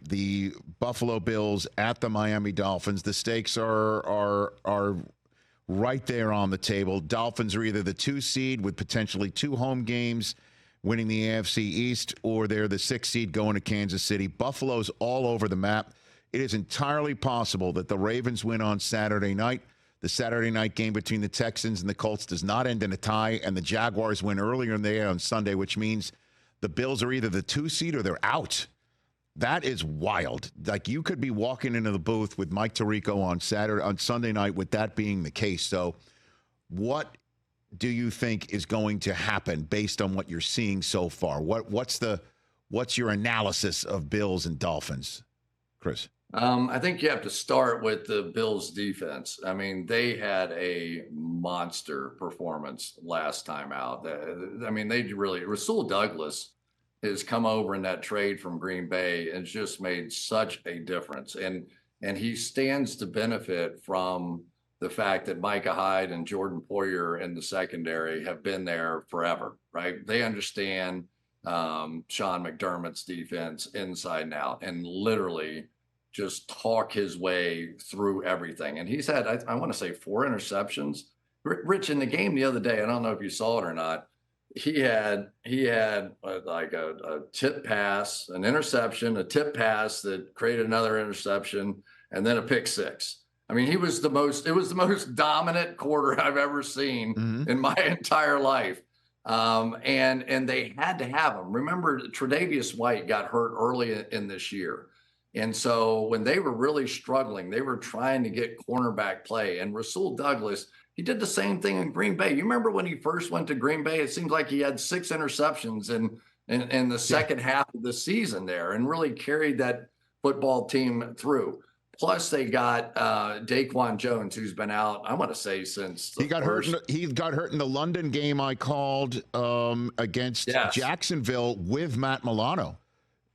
the Buffalo Bills at the Miami Dolphins. The stakes are right there on the table. Dolphins are either the 2 seed with potentially 2 home games winning the AFC East, or they're the 6 seed going to Kansas City. Buffalo's all over the map. It is entirely possible that the Ravens win on Saturday night. The Saturday night game between the Texans and the Colts does not end in a tie, and the Jaguars win earlier in the day on Sunday, which means the Bills are either the 2 seed or they're out. That is wild. Like, you could be walking into the booth with Mike Tirico on Sunday night with that being the case. So what do you think is going to happen based on what you're seeing so far? What's your analysis of Bills and Dolphins, Chris? I think you have to start with the Bills defense. I mean, they had a monster performance last time out. I mean, Rasul Douglas has come over in that trade from Green Bay and just made such a difference. And he stands to benefit from the fact that Micah Hyde and Jordan Poyer in the secondary have been there forever, right? They understand Sean McDermott's defense inside and out, and literally just talk his way through everything. And he's had, I want to say, 4 interceptions. Rich, in the game the other day, I don't know if you saw it or not, he had like a tip pass, an interception, a tip pass that created another interception, and then a pick six. I mean, it was the most dominant quarter I've ever seen in my entire life. And they had to have him. Remember, Tre'Davious White got hurt early in this year. And so when they were really struggling, they were trying to get cornerback play. And Rasul Douglas, he did the same thing in Green Bay. You remember when he first went to Green Bay, it seems like he had 6 interceptions in the second half of the season there, and really carried that football team through. Plus, they got Daquan Jones, who's been out, I want to say, since he got hurt in the London game I called against Jacksonville with Matt Milano.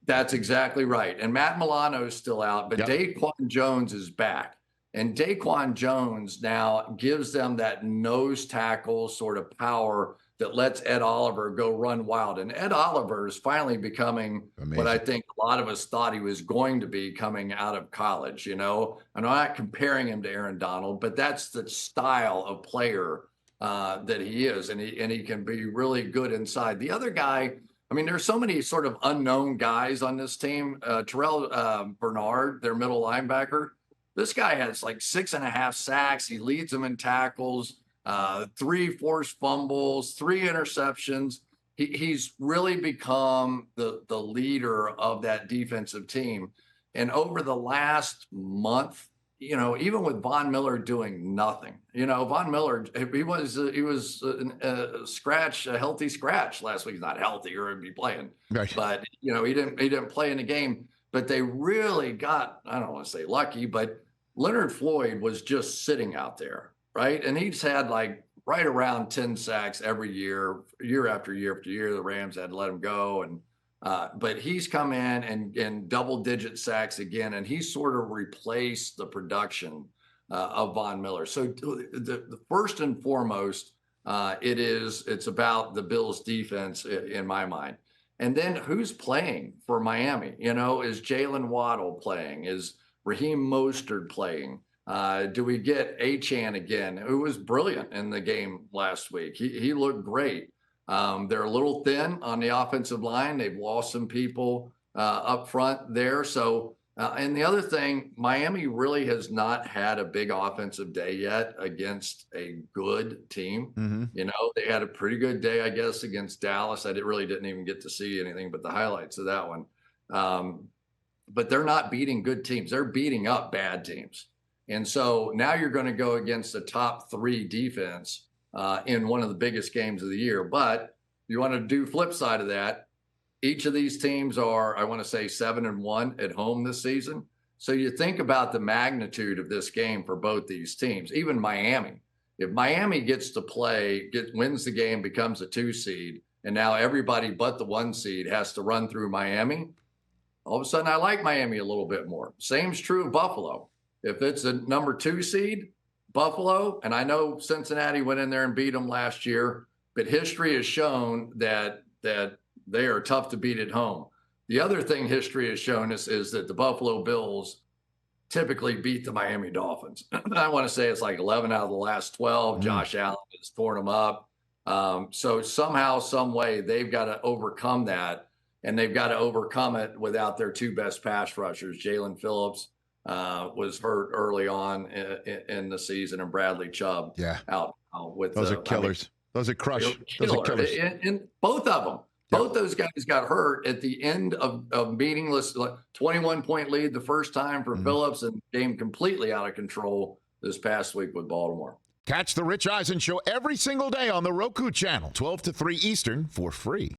That's exactly right. And Matt Milano is still out, but Daquan Jones is back. And Daquan Jones now gives them that nose tackle sort of power that lets Ed Oliver go run wild. And Ed Oliver is finally becoming what I think a lot of us thought he was going to be coming out of college. You know, I'm not comparing him to Aaron Donald, but that's the style of player that he is. And he can be really good inside. The other guy, I mean, there's so many sort of unknown guys on this team. Terrell Bernard, their middle linebacker, this guy has like 6.5 sacks. He leads them in tackles, 3 forced fumbles, 3 interceptions. He's really become the leader of that defensive team. And over the last month, you know, even with Von Miller doing nothing, you know, Von Miller, he was a healthy scratch last week. He's not healthy or he'd be playing, right. But you know, he didn't play in the game. But they really got, I don't want to say lucky, but Leonard Floyd was just sitting out there, right? And he's had like right around 10 sacks every year, year after year after year. The Rams had to let him go, and but he's come in and double-digit sacks again, and he's sort of replaced the production of Von Miller. So the first and foremost, it's about the Bills' defense in my mind. And then who's playing for Miami? You know, is Jalen Waddle playing? Is Raheem Mostert playing? Do we get Achane again, who was brilliant in the game last week? He looked great. They're a little thin on the offensive line. They've lost some people up front there. So, and the other thing, Miami really has not had a big offensive day yet against a good team. Mm-hmm. You know, they had a pretty good day, I guess, against Dallas. I really didn't even get to see anything but the highlights of that one. But they're not beating good teams. They're beating up bad teams. And so now you're going to go against a top 3 defense in one of the biggest games of the year. But you want to do flip side of that. Each of these teams are, I want to say, 7-1 at home this season. So you think about the magnitude of this game for both these teams, even Miami. If Miami gets to play, wins the game, becomes a 2 seed, and now everybody but the 1 seed has to run through Miami, all of a sudden I like Miami a little bit more. Same's true of Buffalo. If it's a number 2 seed, Buffalo, and I know Cincinnati went in there and beat them last year, but history has shown that they are tough to beat at home. The other thing history has shown us is that the Buffalo Bills typically beat the Miami Dolphins. I want to say it's like 11 out of the last 12. Josh Allen has torn them up. So somehow, some way, they've got to overcome that, and they've got to overcome it without their two best pass rushers. Jalen Phillips was hurt early on in the season, and Bradley Chubb out with those are killers. Those are crush. Those are killers. And both of them. Both those guys got hurt at the end of meaningless 21-point lead the first time for Phillips, and game completely out of control this past week with Baltimore. Catch the Rich Eisen Show every single day on the Roku channel, 12 to 3 Eastern, for free.